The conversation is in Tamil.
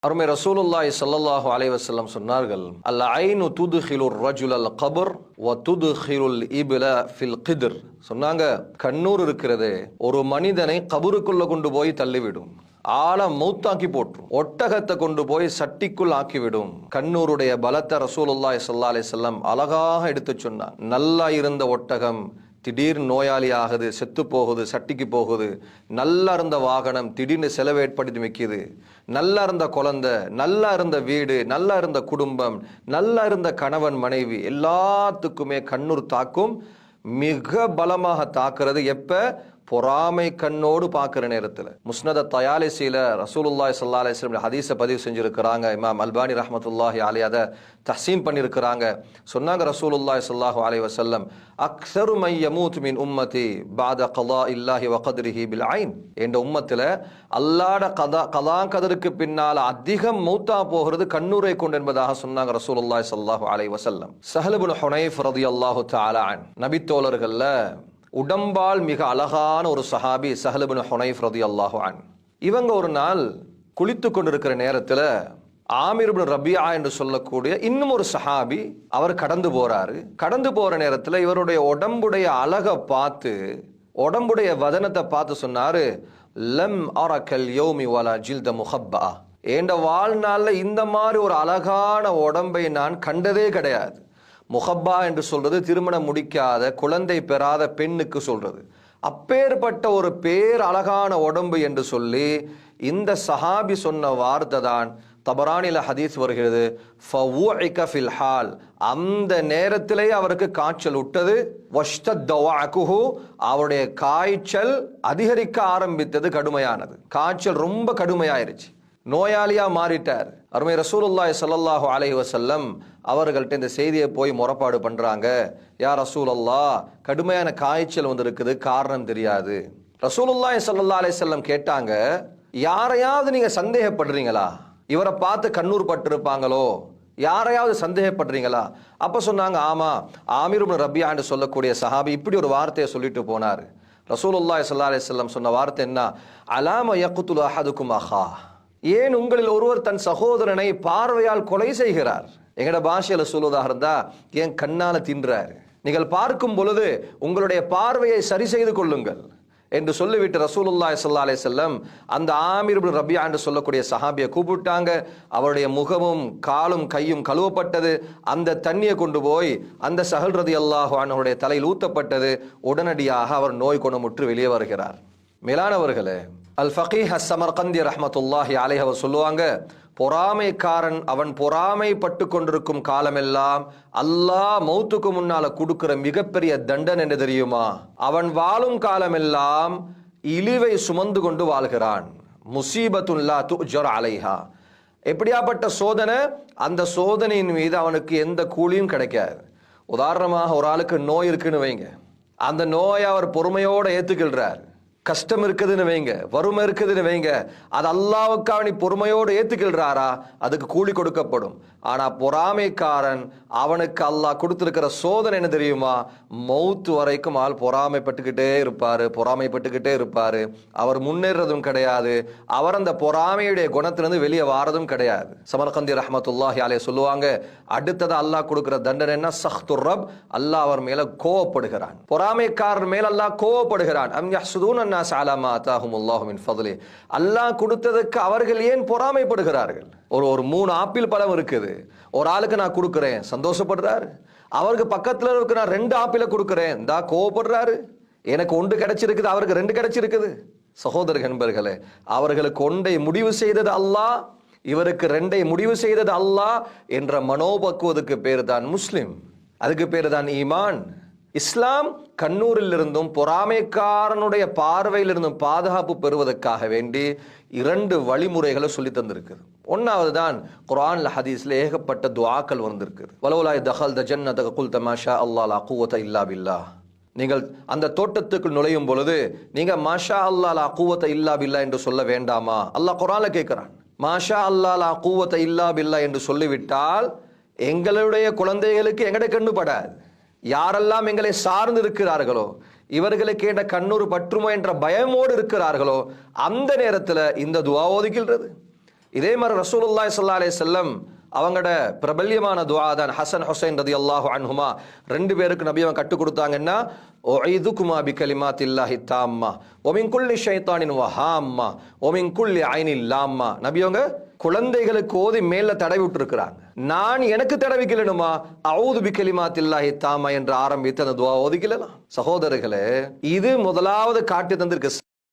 அருமை ரசூலுல்லாஹி ஸல்லல்லாஹு அலைஹி வஸல்லம் சொன்னார்கள், அல் ஐனு துத்ஹிலுர் ரஜுலல் கப்ர் வ துத்ஹிலுல் இப்ல ஃபில் கித்ர். சொன்னாங்க, கண்ணூர் இருக்கிறது ஒரு மனிதனை கபருக்குள்ள கொண்டு போய் தள்ளிவிடும், ஆழம் மௌத்தாக்கி போற்றும், ஒட்டகத்தை கொண்டு போய் சட்டிக்குள் ஆக்கிவிடும். கண்ணூருடைய பலத்தை ரசூலுல்லாஹி ஸல்லல்லாஹு அலைஹி வஸல்லம் அழகாக எடுத்து சொன்னார். நல்லா இருந்த ஒட்டகம் திடீர் நோயாளி ஆகுது, செத்து போகுது, சட்டிக்கு போகுது. நல்லா இருந்த வாகனம் திடீர்னு செலவு ஏற்படுத்தி வைக்கிது. நல்லா இருந்த குழந்தை, நல்லா இருந்த வீடு, நல்லா இருந்த குடும்பம், நல்லா இருந்த கணவன் மனைவி, எல்லாத்துக்குமே கண்ணூர் தாக்கும். மிக பலமாக தாக்குறது எப்ப? பொறாமை கண்ணோடு பார்க்கிற நேரத்தில். முஸ்னத தயாலிசில ரசூலுல்லாஹி ஸல்லல்லாஹு அலைஹி வஸல்லம் ஹதீஸை பதிவு செஞ்சிருக்கிறாங்க. இமாம் அல்பானி ரஹ்மத்துல்லாஹி அலைஹி அதை தஹ்சீன் பண்ணியிருக்கிறாங்க. சொன்னாங்க ரசூலுல்லாஹி ஸல்லல்லாஹு அலைஹி வஸல்லம், அக்ஸரு மை யமூத் மின் உம்மதி பஅத கலாஇல்லாஹி வ கத்ரிஹி பில் ஐன். என்ற உம்மத்தில் அல்லாஹ்ட கலா கதருக்கு பின்னால் அதிகம் மௌத்தா போகிறது கண்ணூரை கொண்டு என்பதாக சொன்னாங்க ரசூலுல்லாஹி ஸல்லல்லாஹு அலைஹி வஸல்லம். ஸஹல் இப்னு ஹுனைஃப் ரலியல்லாஹு தஆலா அன், நபித்தோழர்கள்ல உடம்பால் மிக அழகான ஒரு சஹாபி ஸஹல் இப்னு ஹுனைஃப் ரலியல்லாஹு அன். இவங்க ஒரு நாள் குளித்து கொண்டிருக்கிற நேரத்தில் ஆமிர் இப்னு ரபியா என்று சொல்லக்கூடிய இன்னும் ஒரு சஹாபி அவர் கடந்து போறாரு. கடந்து போற நேரத்தில் இவருடைய உடம்புடைய அழகை பார்த்து, உடம்புடைய வதனத்தை பார்த்து சொன்னாரு, லம் அரக்கல் யௌமி வலா ஜில்த முஹப்பா. என்ற வாழ்நாளில் இந்த மாதிரி ஒரு அழகான உடம்பை நான் கண்டதே கிடையாது. முஹப்பா என்று சொல்றது திருமணம் முடிக்காத குழந்தை பெறாத பெண்ணுக்கு சொல்றது. அப்பேற்பட்ட ஒரு பேர் அழகான உடம்பு என்று சொல்லி இந்த சஹாபி சொன்ன வார்த்தை தான் தபரானில ஹதீஸ் வருகிறது. ஃபவுஇக ஃபில் ஹால், அந்த நேரத்திலேயே அவருக்கு காய்ச்சல் விட்டது. வஷ்தத்தவஅகுஹு, அவருடைய காய்ச்சல் அதிகரிக்க ஆரம்பித்தது, கடுமையானது. காய்ச்சல் ரொம்ப கடுமையாயிருச்சு, நோயாளியா மாறிட்டார். அருமை ரசூலுல்லாஹி ஸல்லல்லாஹு அலைஹி வஸல்லம் அவர்கள்ட்ட இந்த செய்தியை போய் முறைப்பாடு பண்றாங்க. யா ரசூலல்லாஹ், கடுமையான காய்ச்சல் வந்திருக்குது, காரணம் தெரியாது. ரசூலுல்லாஹி ஸல்லல்லாஹு அலைஹி வஸல்லம் கேட்டாங்க, யாரையாவது நீங்க சந்தேகப்படுறீங்களா? இவரை பார்த்து கண்ணூர் பட்டிருப்பாங்களோ, யாரையாவது சந்தேகப்படுறீங்களா? அப்ப சொன்னாங்க, ஆமா, ஆமிர் இப்னு ரபியா என்று சொல்லக்கூடிய சஹாபி இப்படி ஒரு வார்த்தையை சொல்லிட்டு போனார். ரசூலுல்லாஹி ஸல்லல்லாஹு அலைஹி வஸல்லம் சொன்ன வார்த்தை என்ன? அலாம யக்துலு அஹதுக்கும் அஹா, ஏன் உங்களில் ஒருவர் தன் சகோதரனை பார்வையால் கொலை செய்கிறார்? எங்கட பாஷையில சொல்வதாக இருந்தா, ஏன் கண்ணால தின்றார்? நீங்கள் பார்க்கும் பொழுது உங்களுடைய பார்வையை சரி செய்து கொள்ளுங்கள் என்று சொல்லிவிட்டு ரசூலுல்லாஹி ஸல்லல்லாஹு அலைஹி வஸல்லம் அந்த ஆமிர் இப்னு ரபியா என்று சொல்லக்கூடிய சஹாபியை கூப்பிட்டாங்க. அவருடைய முகமும் காலும் கையும் கழுவப்பட்டது. அந்த தண்ணியை கொண்டு போய் அந்த ஸஹல் ரலியல்லாஹு அன்ஹுடைய தலையில் ஊத்தப்பட்டது. உடனடியாக அவர் நோய் குணமுற்று வெளியே வருகிறார். மேலானவர்களே, அல் ஃபகீஹ் அஸ்-ஸமர்கந்தி ரஹ்மத்துல்லாஹி அலைஹி அவர் சொல்லுவாங்க, பொறாமைக்காரன் அவன் பொறாமைப்பட்டு கொண்டிருக்கும் காலமெல்லாம் அல்லாஹ் மௌத்துக்கு முன்னால கொடுக்கிற மிகப்பெரிய தண்டனை என்ன தெரியுமா? அவன் வாழும் காலமெல்லாம் இழிவை சுமந்து கொண்டு வாழ்கிறான். முசீபத்துன் லா துஜர் அலைஹா. எப்படியாப்பட்ட சோதனை? அந்த சோதனையின் மீது அவனுக்கு எந்த கூலியும் கிடைக்காது. உதாரணமாக, ஒரு ஆளுக்கு நோய் இருக்குன்னு வைங்க, அந்த நோயை அவர் பொறுமையோட ஏத்துக்கிறார். கஷ்டம் இருக்குதுன்னு வைங்க, வறுமை இருக்குதுன்னு வைங்க, அது அல்லாஹ்வுக்காக நீ பொறுமையோடு ஏத்துக்கிறாரா, அதுக்கு கூலி கொடுக்கப்படும். ஆனா பொறாமைக்காரன், அவனுக்கு அல்லாஹ் கொடுத்திருக்கிற சோதனை என்ன தெரியுமா? மௌத்து வரைக்கும் ஆள் பொறாமைப்பட்டுக்கிட்டே இருப்பாரு. அவர் முன்னேறதும் கிடையாது, அவர் அந்த பொறாமையுடைய குணத்திலிருந்து வெளியே வாரதும் கிடையாது. சமர்கந்தி ரஹ்மத்துல்லாஹி அலைஹி சொல்லுவாங்க, அடுத்தது அல்லாஹ் கொடுக்கிற தண்டனை என்ன? சஹ்துர் ரப், அல்லாஹ் அவர் மேல கோவப்படுகிறான். பொறாமைக்காரர் மேல அல்லாஹ் கோவப்படுகிறான். அம் யஹ்சுதூன அல்லாஹ் கொடுத்ததுக்கு அவர்கள் ஏன் பொறாமைப்படுகிறார்கள்? ஒரு 3 ஆப்பிள் பழம் இருக்குது, ஒரு ஆளுக்கு நான் கொடுக்கிறேன், சந்தோஷப்படுறாரு. அவருக்கு பக்கத்துல இருக்கு நான் 2 ஆப்பிளை கொடுக்கிறேன், இந்தா கோவப்படுறாரு. எனக்கு 1 கிடைச்சிருக்குது, அவருக்கு 2 கிடைச்சிருக்குது. சகோதர நண்பர்களே, அவர்களுக்கு 1 முடிவு செய்தது அல்லாஹ், இவருக்கு 2 முடிவு செய்தது அல்லாஹ் என்ற மனோபக்குவதுக்கு பேர் தான் முஸ்லிம், அதுக்கு பேர் தான் ஈமான். இஸ்லாம் கண்ணூரில் இருந்தும் பொறாமைக்காரனுடைய பார்வையிலிருந்தும் பாதுகாப்பு பெறுவதற்காக வேண்டி 2 வழிமுறைகளை சொல்லி தந்திருக்குது. ஒன்னாவது தான் குர்ஆன்ல ஹதீஸ்ல ஏகப்பட்ட துஆக்கள் வந்திருக்குது. வலவுலா தகல்த ஜன்னத குல்த மாஷா அல்லாஹ் லா குவத இல்லா பில்லாஹ். நீங்கள் அந்த தோட்டத்துக்குள் நுழையும் பொழுது நீங்க மாஷா அல்லாஹ் லா குவத இல்லா பில்லாஹ் என்று சொல்ல வேண்டாமா? அல்லாஹ் குர்ஆன்ல கேட்கிறான். மாஷா அல்லாஹ் லா குவத இல்லா பில்லாஹ் என்று சொல்லிவிட்டால் எங்களுடைய குழந்தைகளுக்கு எங்கட கண்ணுபடாது. யாரெல்லாம் எங்களை சார்ந்து இருக்கிறார்களோ, இவர்களுக்கு என்ற கண்ணூர் பற்றுமோ என்ற பயமோடு இருக்கிறார்களோ, அந்த நேரத்தில் இந்த துஆ ஓதுகின்றது. இதே மாதிரி ரசூலுல்லாஹி ஸல்லல்லாஹு அலைஹி வஸல்லம் அவங்களோட பிரபல்யமான துஆ தான் ஹசன் ஹுசைன் ரலியல்லாஹு அன்ஹுமா ரெண்டு பேருக்கு நபி அவங்க கற்றுக் கொடுத்தாங்கன்னா உஇதுகுமா பிகலிமாத்தில்லாஹி தாம்மா வ மின் குல்லி ஷைத்தானின் வஹாம்மா வ மின் குல்லி ஐனில் லாம்மா. நபி அவங்க குழந்தைகளுக்கு ஓதி மேல தடவி விட்டுருக்கிறாங்க. நான் எனக்கு தடவிக்கலனுமா அஊது பிகலிமாத்தில்லாஹி தாம்மா என்று ஆரம்பித்து அந்த துஆ ஓதிக்கலாம். சகோதரர்களே, இது முதலாவது காட்டி தந்திருக்கு.